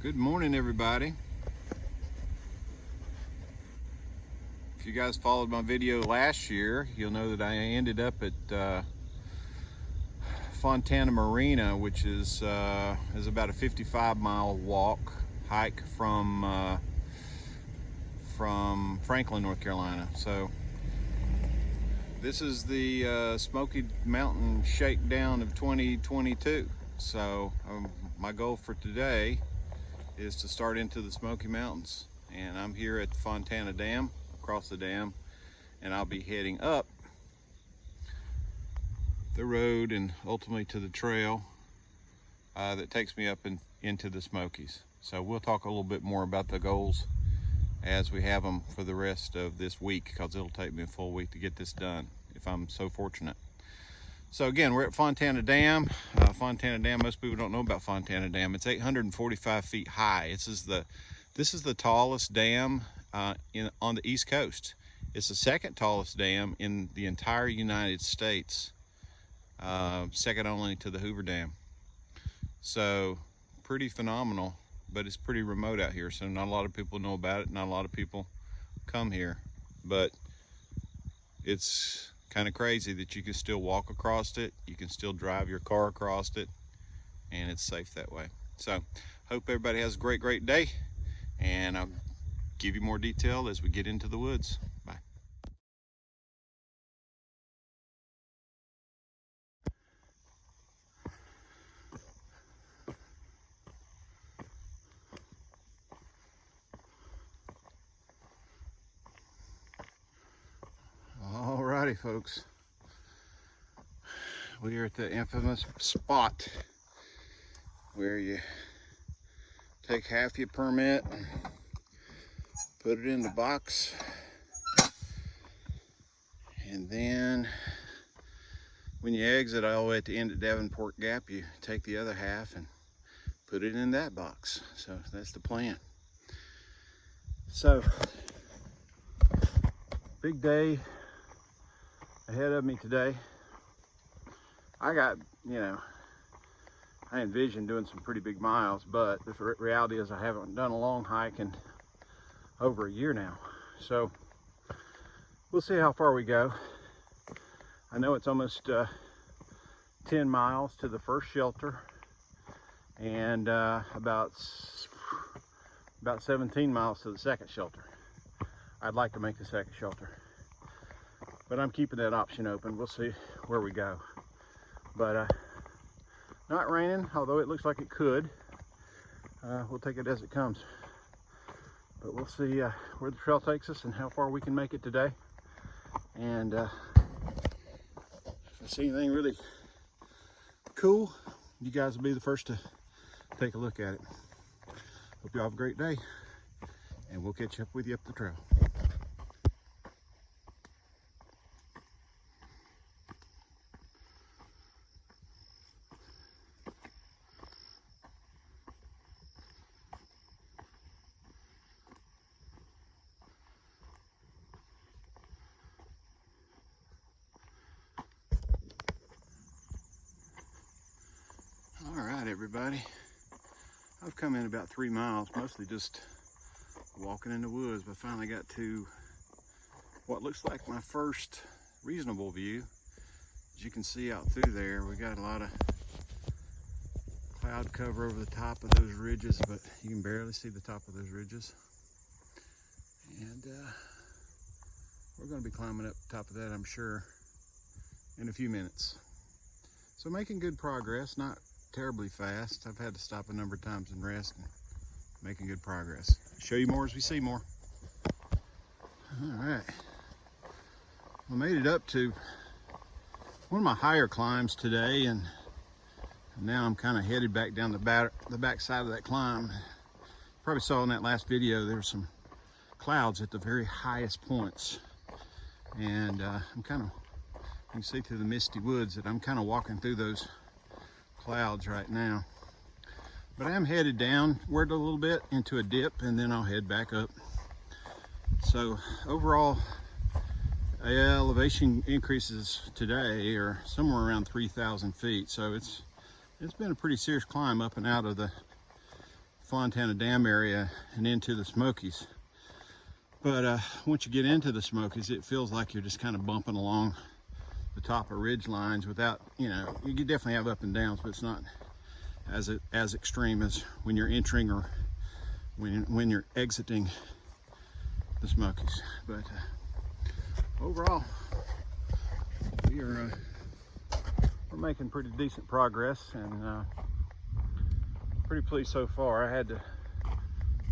Good morning, everybody. If you guys followed my video last year, you'll know that I ended up at Fontana Marina, which is about a 55-mile hike from Franklin, North Carolina. So this is the Smoky Mountain Shakedown of 2022. So my goal for today is to start into the Smoky Mountains, and I'm here at the Fontana Dam, across the dam, and I'll be heading up the road and ultimately to the trail that takes me up into the Smokies. So we'll talk a little bit more about the goals as we have them for the rest of this week, because it'll take me a full week to get this done if I'm so fortunate. So again, we're at Fontana Dam. Fontana Dam, most people don't know about Fontana Dam. It's 845 feet high. This is the tallest dam on the East Coast. It's the second tallest dam in the entire United States, second only to the Hoover Dam. So pretty phenomenal, but it's pretty remote out here, so not a lot of people know about it. Not a lot of people come here, but it's kind of crazy that you can still walk across it, you can still drive your car across it, and it's safe that way. So hope everybody has a great day, and I'll give you more detail as we get into the woods. Bye. Alrighty, folks, we are at the infamous spot where you take half your permit and put it in the box, and then when you exit all the way at the end of Davenport Gap, you take the other half and put it in that box. So that's the plan. So big day ahead of me today. I envisioned doing some pretty big miles, but the reality is I haven't done a long hike in over a year now. So we'll see how far we go. I know it's almost 10 miles to the first shelter, and about 17 miles to the second shelter. I'd like to make the second shelter, but I'm keeping that option open. We'll see where we go. But not raining, although it looks like it could. We'll take it as it comes. But we'll see where the trail takes us and how far we can make it today. And if I see anything really cool, you guys will be the first to take a look at it. Hope you all have a great day, and we'll catch up with you up the trail. All right, everybody. I've come in about 3 miles, mostly just walking in the woods, but finally got to what looks like my first reasonable view. As you can see out through there, we got a lot of cloud cover over the top of those ridges, but you can barely see the top of those ridges. And we're going to be climbing up top of that, I'm sure, in a few minutes. So making good progress, not terribly fast. I've had to stop a number of times and rest, and making good progress. Show you more as we see more. All right, I made it up to one of my higher climbs today, and now I'm kind of headed back down the back side of that climb. Probably saw in that last video there were some clouds at the very highest points, and I'm kind of, you can see through the misty woods that I'm kind of walking through those clouds right now. But I am headed downward a little bit into a dip, and then I'll head back up. So overall, elevation increases today are somewhere around 3,000 feet. So it's been a pretty serious climb up and out of the Fontana Dam area and into the Smokies. But once you get into the Smokies, it feels like you're just kind of bumping along the top of ridge lines without, you know, you can definitely have up and downs, but it's not as extreme as when you're entering or when you're exiting the Smokies. But overall, we're making pretty decent progress, and pretty pleased so far. I had to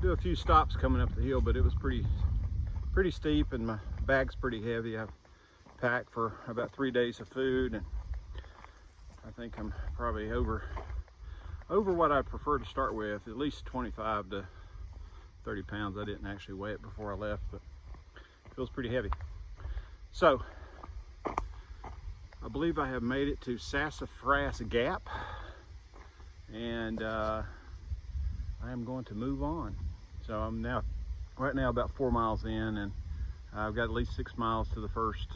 do a few stops coming up the hill, but it was pretty steep, and my bag's pretty heavy. I've packed for about 3 days of food, and I think I'm probably over what I prefer to start with, at least 25 to 30 pounds. I didn't actually weigh it before I left, but it feels pretty heavy. So I believe I have made it to Sassafras Gap, and I am going to move on. So I'm right now about 4 miles in, and I've got at least 6 miles to the first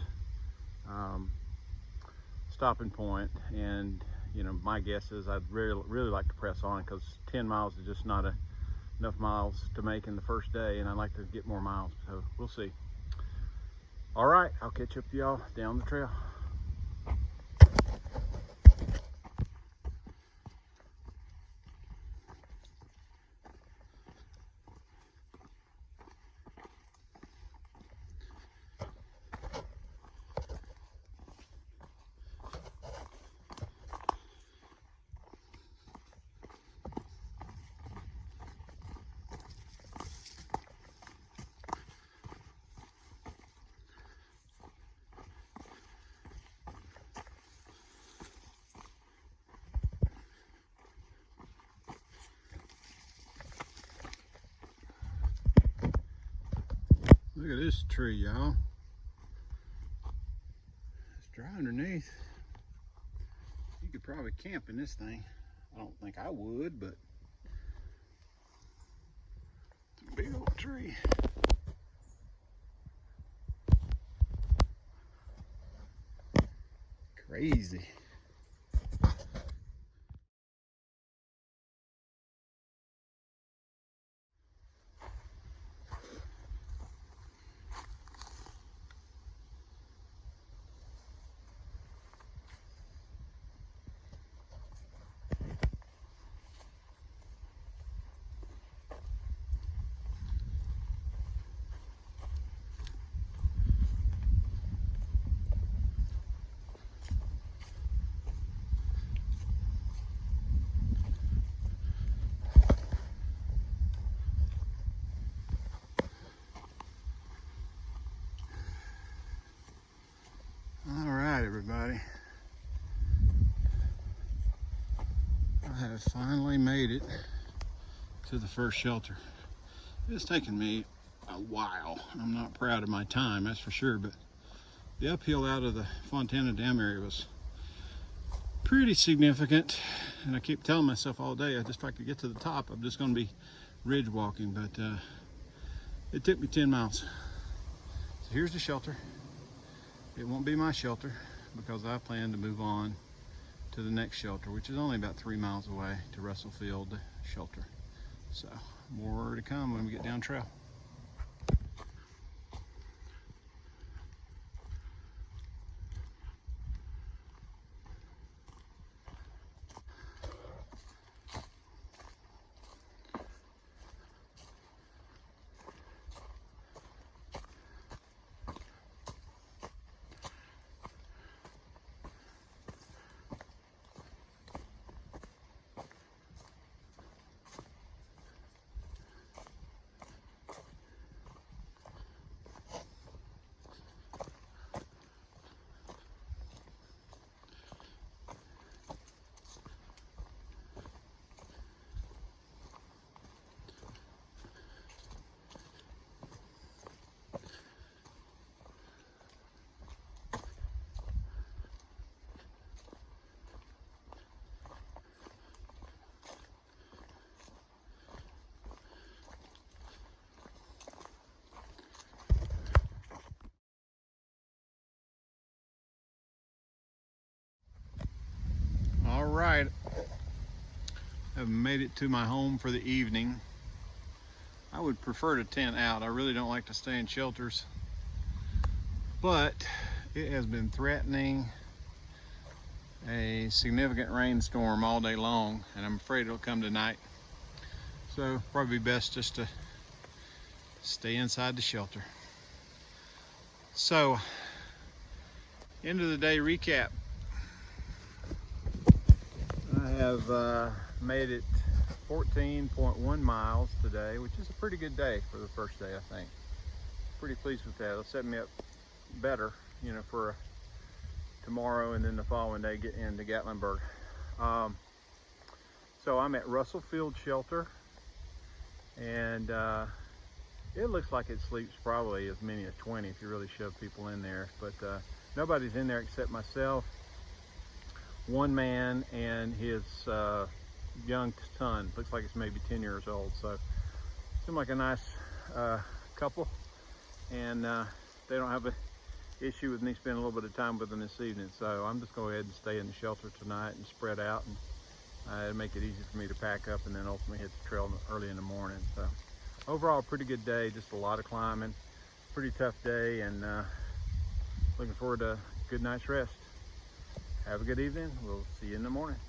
stopping point. And you know, my guess is I'd really like to press on, because 10 miles is just not enough miles to make in the first day, and I'd like to get more miles, so we'll see. All right, I'll catch up with y'all down the trail. Look at this tree, y'all. It's dry underneath. You could probably camp in this thing. I don't think I would, but it's a big old tree. Crazy. Everybody, I have finally made it to the first shelter. It's taken me a while. I'm not proud of my time, that's for sure, but the uphill out of the Fontana Dam area was pretty significant, and I keep telling myself all day, if I could get to the top, I'm just going to be ridge walking, but it took me 10 miles. So here's the shelter. It won't be my shelter, because I plan to move on to the next shelter, which is only about 3 miles away, to Russell Field Shelter. So more to come when we get down trail. Have made it to my home for the evening. I would prefer to tent out. I really don't like to stay in shelters, but it has been threatening a significant rainstorm all day long, and I'm afraid it'll come tonight. So probably best just to stay inside the shelter. So, end of the day recap. I have made it 14.1 miles today, which is a pretty good day for the first day, I think. Pretty pleased with that. It'll set me up better, you know, for tomorrow and then the following day get into Gatlinburg. So I'm at Russell Field Shelter, and it looks like it sleeps probably as many as 20 if you really shove people in there, but nobody's in there except myself, one man, and his young son. Looks like it's maybe 10 years old, so seems like a nice couple, and they don't have an issue with me spending a little bit of time with them this evening. So I'm just going to go ahead and stay in the shelter tonight and spread out, and it'll make it easy for me to pack up and then ultimately hit the trail early in the morning. So overall, pretty good day, just a lot of climbing, pretty tough day, and looking forward to a good night's rest. Have a good evening. We'll see you in the morning.